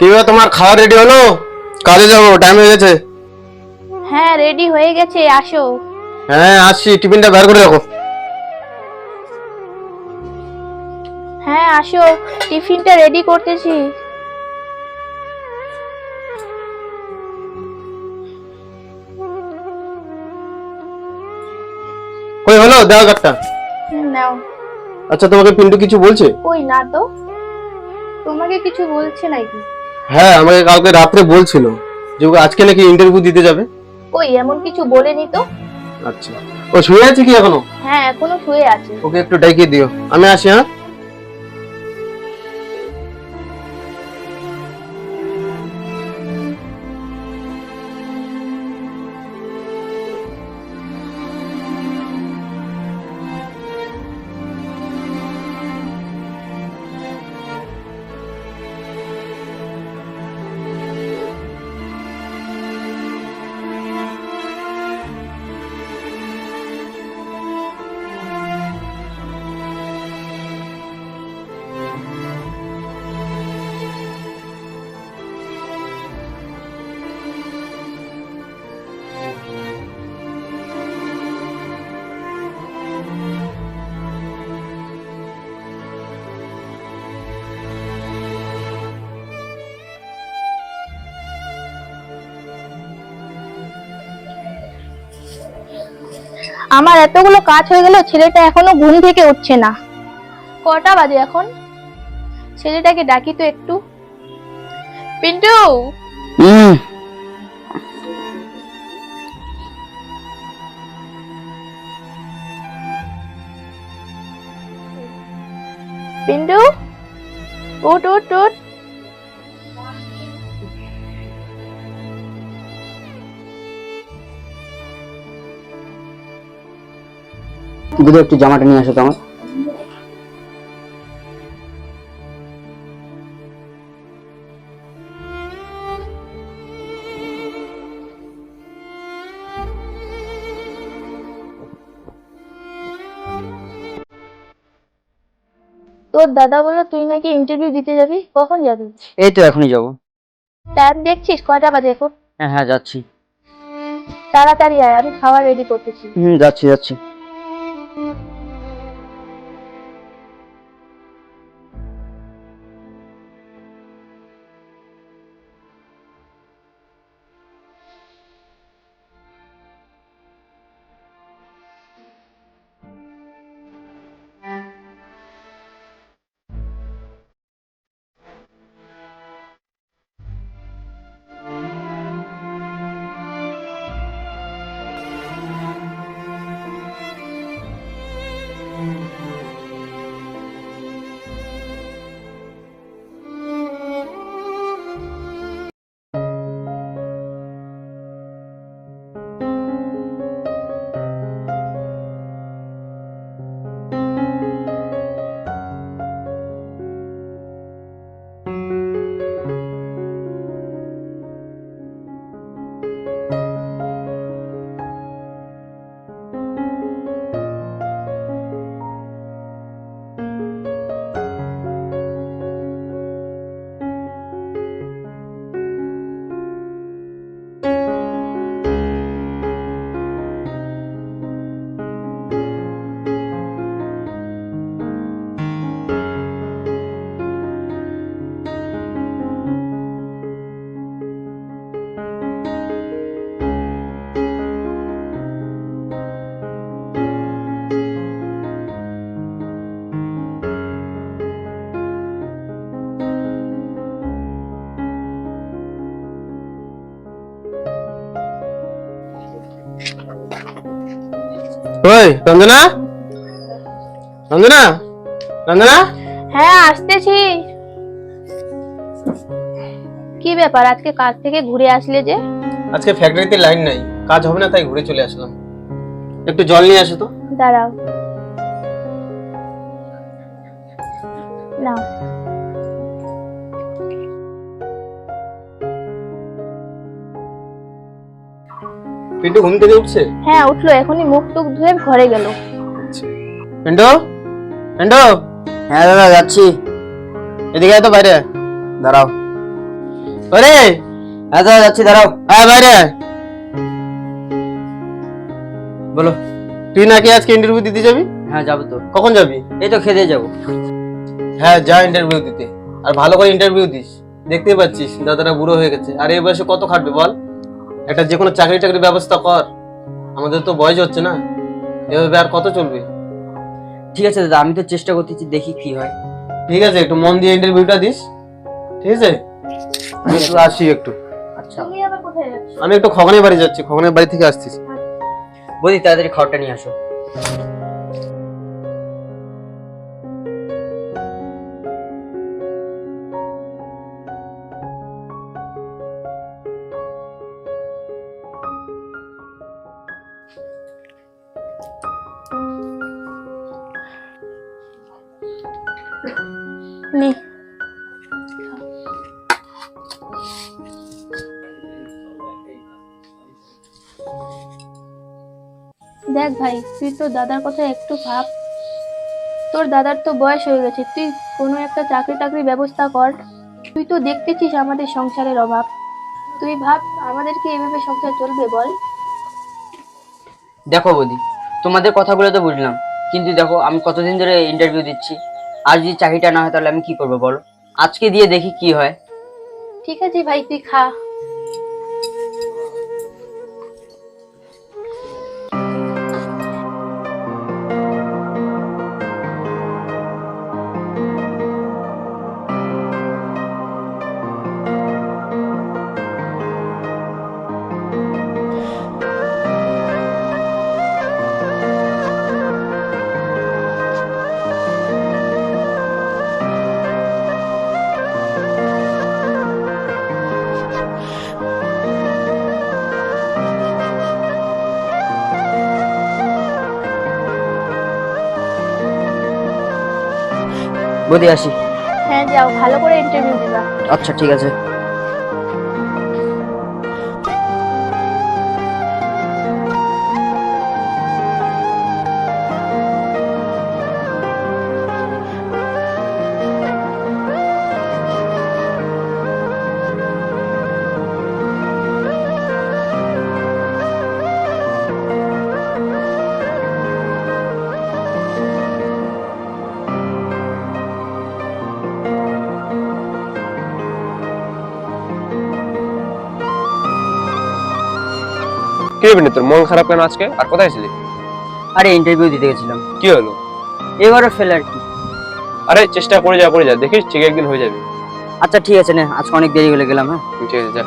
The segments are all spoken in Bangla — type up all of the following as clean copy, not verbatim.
কিবা তোমার খাওয়া রেডি হলো? কাজে যাবো, টাইম হয়ে গেছে। হ্যাঁ রেডি হয়ে গেছে, আসো। হ্যাঁ আসছি, টিফিনটা বের করে রাখো। হ্যাঁ আসো, টিফিনটা রেডি করতেছি। কই হলো, দাও একটা। নাও। আচ্ছা, তোমাকে পিন্টু কিছু বলছে? কই না তো, তোমাকে কিছু বলছে নাকি? হ্যাঁ, আমাকে কালকে রাত্রে বলছিল যে ও আজকে নাকি ইন্টারভিউ দিতে যাবে। কই এমন কিছু বলেনি তো। আচ্ছা, ও শুয়ে আছে কি এখনো? হ্যাঁ এখনো শুয়ে আছে। ওকে একটু ডাইকে দিও, আমি আসি। হ্যাঁ আমার এতগুলো কাজ হয়ে গেল, ছেলেটা এখনো ঘুম থেকে উঠছে না। কটা বাজে এখন? ছেলেটাকে ডাকি তো একটু। পিন্টু, পিন্টু, উঠ উঠ উঠ। দিদি একটু জামাটা নিয়ে আসো তো আমার। তোর দাদা বললো তুই নাকি ইন্টারভিউ দিতে যাবি, কখন যাবি? এই তো এখনই যাবো। টাইম দেখছিস কয়টা বাজে এখন? হ্যাঁ হ্যাঁ যাচ্ছি। তাড়াতাড়ি আয়, আমি খাবার রেডি করতেছি। যাচ্ছি যাচ্ছি। ওই রঞ্জনা, রঞ্জনা, রঞ্জনা। হ্যাঁ আসতেছি। কি ব্যাপার, আজকে কাজ থেকে ঘুরে আসলে যে? আজকে ফ্যাক্টরিতে লাইন নাই, কাজ হবে না, তাই ঘুরে চলে আসলাম। একটু জল নিয়ে আসো তো। দাঁড়াও না। পিন্টু ঘুম থেকে উঠছে? হ্যাঁ উঠলো, এখনই মুখ টুক ধুয়ে ঘরে গেল। পিন্টু, পিন্টু, হ্যাঁ দাদা যাচ্ছি। এদিকে আয় তো বাইরে। দাঁড়াও। আরে হ্যাঁ দাদা যাচ্ছি, দাঁড়াও। হ্যাঁ বাইরে আয়। বলো। তুই নাকি আজকে ইন্টারভিউ দিতে যাবি? হ্যাঁ যাবো তো। কখন যাবি? এই তো খেতে যাবো। হ্যাঁ যা ইন্টারভিউ দিতে, আর ভালো করে ইন্টারভিউ দিস। দেখতেই পাচ্ছিস দাদাটা বুড়ো হয়ে গেছে, আর এই বয়সে কত খাটবে বল? একটা যে কোনো চাকরি টাকরির ব্যবস্থা কর, আমাদের তো বয়স হচ্ছে না, এভাবে আর কত চলবে? ঠিক আছে দাদা, আমি তো চেষ্টা করতেছি, দেখি কি হয়। ঠিক আছে, একটু মন দিয়ে ইন্টারভিউটা দিস, ঠিক আছে? আমি একটু আসি একটু। আচ্ছা তুমি আবার কোথায় যাচ্ছ? আমি একটু খগনের বাড়ি যাচ্ছি, খগনের বাড়ি থেকে আসছিস। বৌদি তাড়াতাড়ি খাবারটা নিয়ে আসো। নে। দেখ ভাই, তুই তোর দাদার কথা একটু ভাব। তোর দাদার তো বয়স হয়ে গেছে, তুই কোনো একটা চাকরি টাকরির ব্যবস্থা কর। তুই তো দেখতেছিস আমাদের সংসারের অভাব। তুই ভাব, আমাদেরকে এভাবে সংসার চলবে বল? দেখো বৌদি, তোমাদের কথাগুলো তো বুঝলাম, কিন্তু দেখো আমি কতদিন ধরে ইন্টারভিউ দিচ্ছি। আর যদি চাকরিটা না হয় তাহলে আমি কি করবো বলো? আজকে দিয়ে দেখি কি হয়। ঠিক আছে ভাই, তুই খা। বৌদি আসি। হ্যাঁ যাও, ভালো করে ইন্টারভিউ দিবা। আচ্ছা ঠিক আছে। কি হবি তোর মন খারাপ কেন আজকে? আর কোথায় ছিলি? আরে ইন্টারভিউ দিতে গেছিলাম, কি হলো? এবারও ফেল আর কি। আরে চেষ্টা করে যা, দেখিস ঠিক একদিন হয়ে যাবে। আচ্ছা ঠিক আছে, নে আজকে অনেক দেরি হয়ে গেলাম। হ্যাঁ ঠিক আছে যা।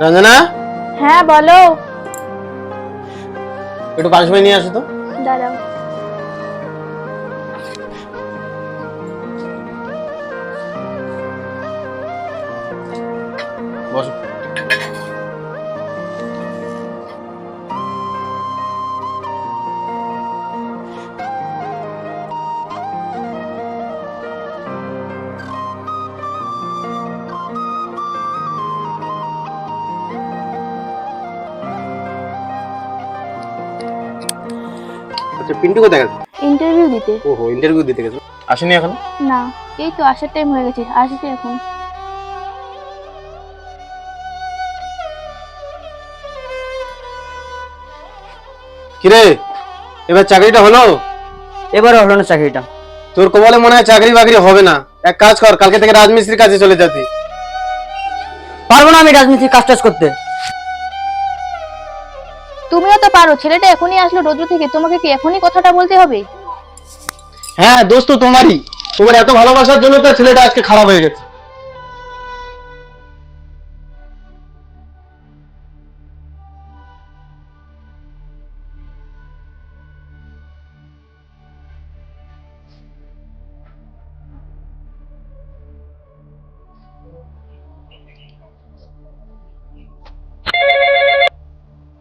রঞ্জনা, হ্যাঁ বলো। একটু পাঁচ মিনিট নিয়ে আসো তো। দাঁড়াও। বসো। আচ্ছা পিন্টু কোথায় গেছে? ইন্টারভিউ দিতে। ওহো, ইন্টারভিউ দিতে গেছে, আসেনি এখন? না, এই তো আসার টাইম হয়ে গেছে, আসবে এখন। কিরে, এবার চাকরিটা হলো? এবারও হলো না চাকরিটা। তোর কপালে মনে হয় চাকরি বাকরি হবে না। এক কাজ কর, কালকে থেকে রাজমিস্ত্রির কাছে চলে যাবি। পারবো না আমি রাজনীতির কাজ টাজ করতে। তুমিও তো পারো, ছেলেটা এখনই আসলো রোদ্র থেকে, তোমাকে কি এখনই কথাটা বলতে হবে? হ্যাঁ দোষ তো তোমারই, তোমার এত ভালোবাসার জন্য তো ছেলেটা আজকে খারাপ হয়ে গেছে।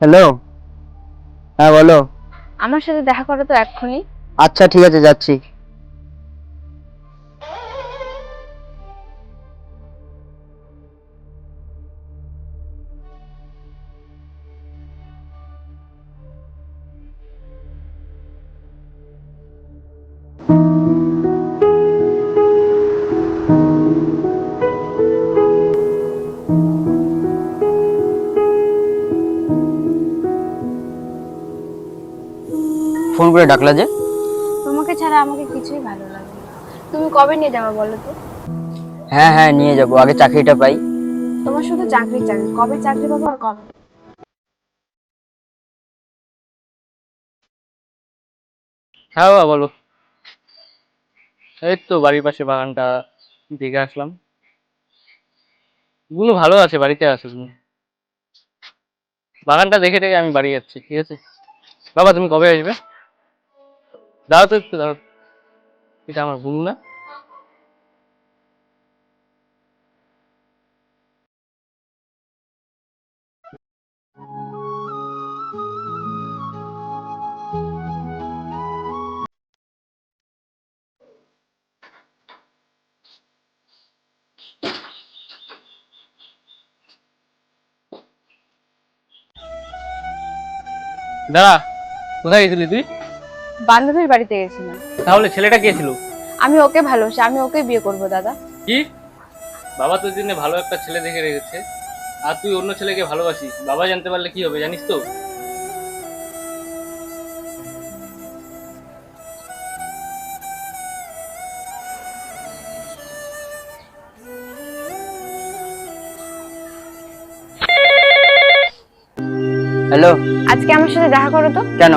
হ্যালো, হ্যাঁ বলো। আমার সাথে দেখা করো তো এক্ষুনি। আচ্ছা ঠিক আছে, যাচ্ছি। ফোন করে ডাকলা যে? তোমাকে ছাড়া আমাকে কিছুই ভালো লাগে না। তুমি কবে নিয়ে যাবে বলো তো? হ্যাঁ হ্যাঁ, নিয়ে যাবো, আগে চাকরিটা পাই। তোমার শুধু চাকরি চাকরি, কবে চাকরি পাবো আর কবে? হ্যাঁ বাবা বলো। এই তো বাড়ির পাশে বাগানটা দেখে আসলাম। গুলো ভালো আছে, বাড়িতে আছে তুমি। বাগানটা দেখে দেখে আমি বাড়ি যাচ্ছি, ঠিক আছে? বাবা তুমি কবে আসবে? দাঁড়াও তো একটু, দাঁড়াও। এটা আমার ভুল না? দাঁড়া, কোথায় গেছিলি তুই? বান্ধবীর বাড়িতে গেছিলাম। তাহলে ছেলেটা কে ছিল? আমি ওকে ভালোবাসি, আমি ওকে বিয়ে করব দাদা। কি? বাবা তোর জন্য ভালো একটা ছেলে দেখে রেখেছে, আর তুই অন্য ছেলেকে ভালোবাসিস। বাবা জানতে পারলে কি হবে জানিস তো? হ্যালো। আজকে আমার সাথে দেখা করো তো। কেন?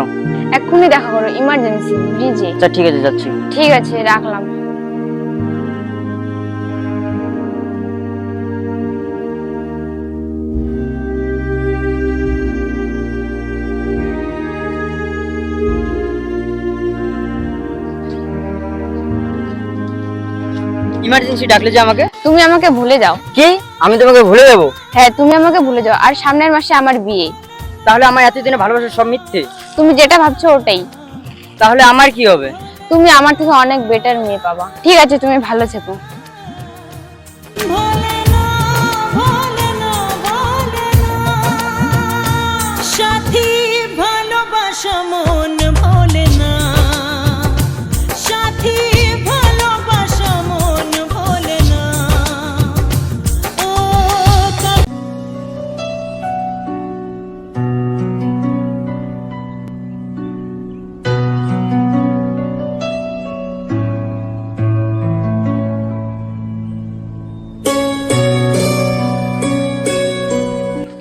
এক্ষুনি দেখা করো, ইমার্জেন্সি, ব্রিজে। আচ্ছা ঠিক আছে, যাচ্ছি। ঠিক আছে, রাখলাম। ইমার্জেন্সি ডাকলে যে আমাকে? তুমি আমাকে ভুলে যাও। কি? আমি তোমাকে ভুলে যাবো? হ্যাঁ, তুমি আমাকে ভুলে যাও। আর সামনের মাসে আমার বিয়ে। তাহলে আমার এতদিনে ভালোবাসা সব মিথ্যে? তুমি যেটা ভাবছো ওটাই। তাহলে আমার কি হবে? তুমি আমার থেকে অনেক বেটার মেয়ে পাবা। ঠিক আছে, তুমি ভালো থেকো। সাথী ভালোবাসা মন ভোলে না, সাথী ভালোবাসা মন ভোলে না। ও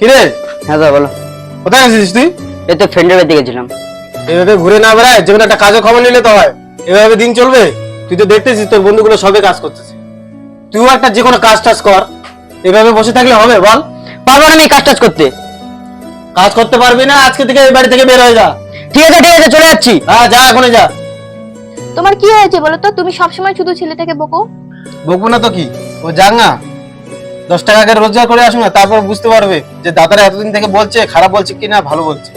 কিরে, হ্যাঁ দাদা বলো। কোথায় আছিস তুই? এই তো ফ্রেন্ডের বাড়িতে গেছিলাম। এভাবে ঘুরে না বেড়ায়, যেকোনো একটা কাজে খবর নিলে তো হয়। এভাবে দিন চলবে? তুই তো দেখতেছিস তোর বন্ধুগুলো সবে কাজ করতেছে, তুইও একটা যে কোনো কাজ টাজ কর। এভাবে বসে থাকলে হবে বল? পারবো না আমি কাজ টাজ করতে। কাজ করতে পারবি না? আজকে থেকে এই বাড়ি থেকে বের হয়ে যা। ঠিক আছে ঠিক আছে, চলে যাচ্ছি। হ্যাঁ যা, এখনই যা। তোমার কি হয়েছে বলো তো? তুমি সবসময় শুধু ছেলেটাকে বকো। বকবো না তো কি, ও যাক না, 10 টাকা আগে রোজগার করে আসুন না, তারপর বুঝতে পারবে যে দাদারা এতদিন থেকে বলছে খারাপ বলছে কিনা ভালো বলছে।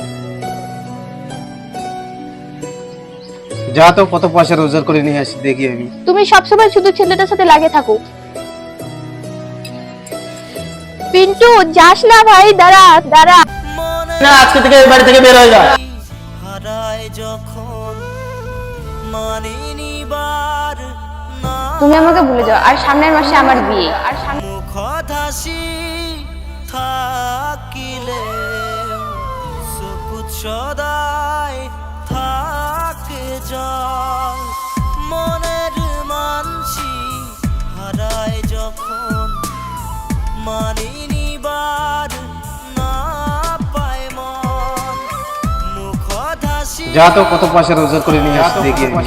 যা তো, কত পয়সা রোজগার করে নিয়ে আসি দেখি আমি। তুমি সবসময় শুধু ছেলেটার সাথে লাগে থাকো। পিন্টু, যাস না ভাই, দাঁড়া দাঁড়া। না, আজকে থেকে এই বাড়ি থেকে বের হয়ে যা। হারায় যখন মানিনি বার না, তুমি আমাকে ভুলে যাও। আর সামনের মাসে আমার বিয়ে। আর মুখ হাসি থাকিলে সুকুত সদায় থাকে জল। মনের মানসি হারায় যখন মানিনি বার না পায় মন, মুখ হাসি যা তো, কত পয়সা রোজগার করে নিয়ে আসি দেখি আমি।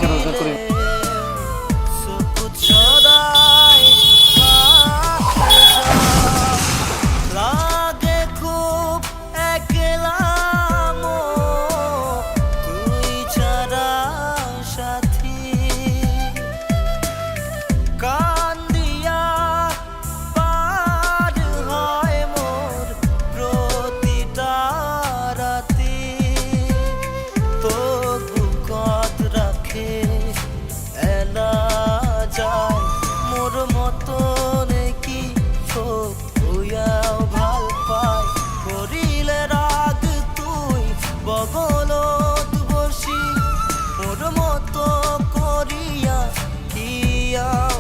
সুকুত সদায় থাকে জল। লাগে খুব একলা মন, তুই ছাড়া সাথী। কান্দিয়া পার হয় মোর প্রতিটা রাত। দিয়া